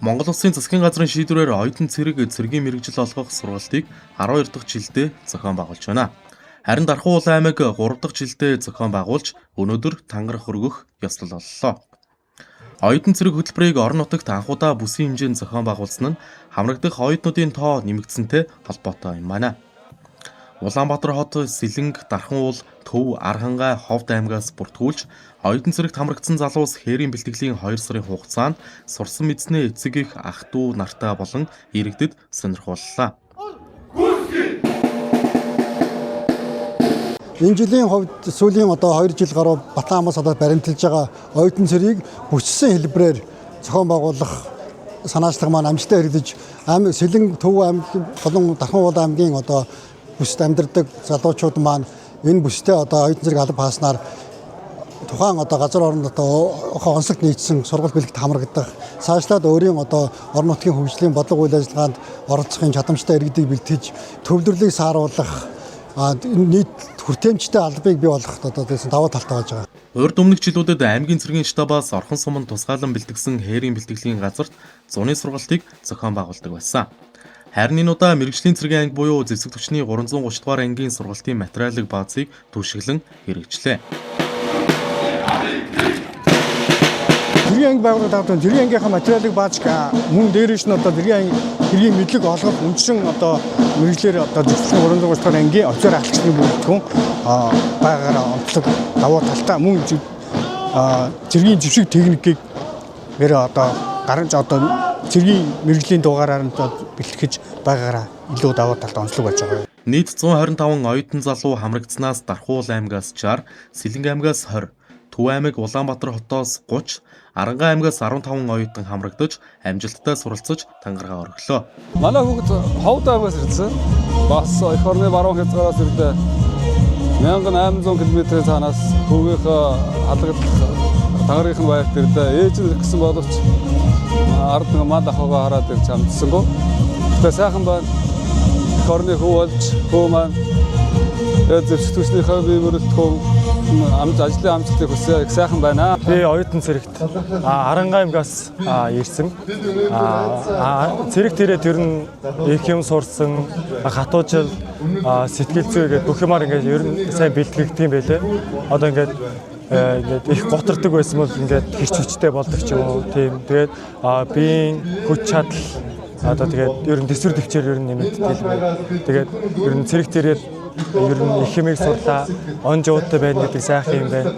Монгол Улсын засгийн газрын шийдвэрээр оюутан цэргийн мэргэжил олгох сургалтыг 12 дахь жилдээ зохион байгуулж байна. Харин Дархан Улаан аймаг 3 дахь жилдээ зохион байгуулж өнөөдөр тангарах өргөх ёслол боллоо. Оюутан цэрэг хөтөлбөрийг орон нутагт анхудаа бүсийн хэмжээнд зохион байгуулсан нь хамрагдах оюутнуудын тоо нэмэгдсэнтэй холбоотой юм байна. Улаанбаатар хот, Сэлэнг, Дархан уул, Төв, Архангай, Ховд аймгаас бүртгүүлж оюутан цэрэгт хамрагдсан залуус хээрийн бэлтгэлийн 2 сарын хугацаанд сурсан мэдснээ эцэг их ах дүү нартай болон иргэдэд сонирхууллаа. Энэ жилийн хувьд сүүлийн 2 жил гаруй Батлан хамаас баримталж байгаа оюутан цэргийг бүссэн хэлбэрээр зохион байгуулах санаачлага маань амжилттай хэрэгжиж Сэлэнг, Төв аймаг болон Дархан уул аймгийн бүсд амьдардаг залуучууд маань энэ бүстэй оюутан цэрэг алба хааснаар тухайн газар орнд онцлог нийцсэн сургалт бэлэгт хамрагдах, цаашлаад өөрийн орон нутгийн хөгжлийн бодлого үйл ажиллагаанд оролцохын чадамжтай иргэдийг бэлтгэж төвлөрлийг сааруулах нийт хүртээмжтэй албыг бий болгох давуу талтай байж байгаа. Урд өмнөх жилүүдэд аймгийн цэргийн штабаас орхон суманд тусгаалan бэлтгэсэн хээрийн бэлтгэлийн газарт зуны сургалтыг зохион байгуулдаг байсан. Харин энэ удаа мэргэжлийн цэргийн анги буюу зэвсэг түвшний 330 дугаар ангийн сургалтын материалын баазыг түшиглэн хэрэгжлээ. Цэргийн анги байгууллагад цэргийн ангийнхаа материалын бааз мөн дээрээс нь цэргийн ангийн мэдлэг олгох үндсэн мэргэжлэр зэвсэг 330 дугаар ангийн офицер ахлагчны бүрэлдэхүүн байгаараа онцлог давуу талтай мөн цэргийн зэвсэг техникийг гарч цэргийн мэргэжлийн дугаараар нь бэлтгэж байгаараа илүү давуу талтай онцлог байж байгаа. Нийт 125 оюутан залуу хамрагдсанаас Дархан уул аймгаас 60, Сэлэнг аймгаас 20, Төв аймаг Улаанбаатар хотоос 30, Арангай аймгаас 15 оюутан хамрагдаж амжилттай суралцаж тангараа өргөлөө. Манай хүүхэд Ховд аймгаас ирсэн. Бас эх орны баруун хязгаараас ирлээ. 1800 км цаанаас хүүгийнх халагдах тангарынхын баярт ирлээ. Ээж нь ирсэн боловч ард мал ахуйгаа хараад ирж амжсангүй. Гэтэ сайхан байна. Эх орны хүү болж хүү маань зэвсэг түвшнийхээ бие бүрэлдэхүүн ажлын амжилтыг хүсье. Их сайхан байна. Би оюутан цэрэгт Арангай аймгаас ирсэн. Цэрэг тэрэ тэр нь их юм сурсан, хатуужил, сэтгэл зүй гэдэг бүх юмар ингээд ер нь сайн бэлтгэгдэх юм байлээ. Ингээд их готардаг байсан бол ингээд хэрч хүчтэй болдог ч юм уу. Тийм. Тэгээд биеийн хүч чадал тэгээд ер нь дэсвэр төвчээр ер нь нэмэгддэг. Тэгээд ер нь цэрэг тэрээр ер нь их хэмээг сурлаа, он жуутай байна гэдэг сайхан юм байна.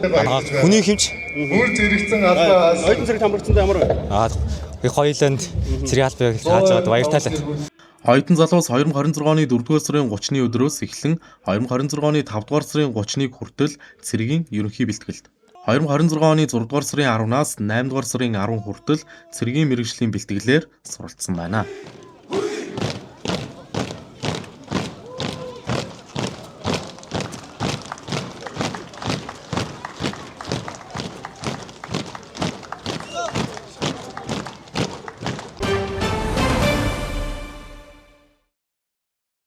Хүний хэмж бүр зэрэгцэн албаа оюутан цэрэг хамрагдсандаа ямар байна? Их хоёуланд цэрэг албыг тааж аваад баяртаалаа. Оюутан залуус 2026 оны 4-р сарын 30-ны өдрөөс эхлэн 2026 оны 5-р сарын 30-ныг хүртэл цэргийн ерөнхий бэлтгэлд, 2026 оны 6-р сарын 10-наас 8-р сарын 10 хүртэл цэргийн мэргэжлийн бэлтгэлээр суралцсан байна.